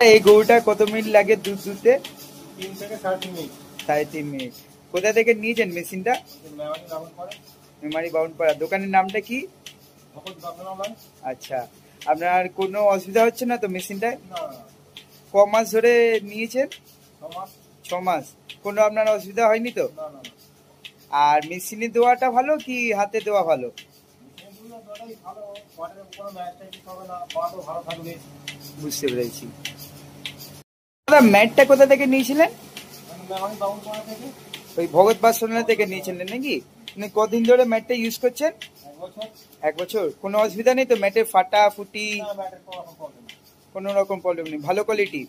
এই গরুটা কত মিনিট লাগে দুধ দুধতে? 3 থেকে 3.5 মিনিট। 3.5 মিনিট। কোথা থেকে নিয়েছেন মেশিনটা? মেমারি বাউনপাড়া। দোকানের নামটা কি? আচ্ছা, আপনার কোনো অসুবিধা হচ্ছে না তো মেশিনটায়? ক মাস ধরে নিয়েছেন? 6 মাস। কোনো আপনার অসুবিধা হয়নি তো? আর মেশিনে দেওয়াটা ভালো কি হাতে দেওয়া ভালো? বুঝতে পেরেছি। দাদা ম্যাটটা কোথা থেকে নিয়েছিলেন? ওই ভগৎ বাসনা থেকে নিয়েছিলেন নাকি? মানে কদিন ধরে ম্যাটটা ইউজ করছেন? 1 বছর। কোনো অসুবিধা নেই তো ম্যাটের ফাটা ফুটি? কোনো রকম প্রবলেম নেই, ভালো কোয়ালিটি?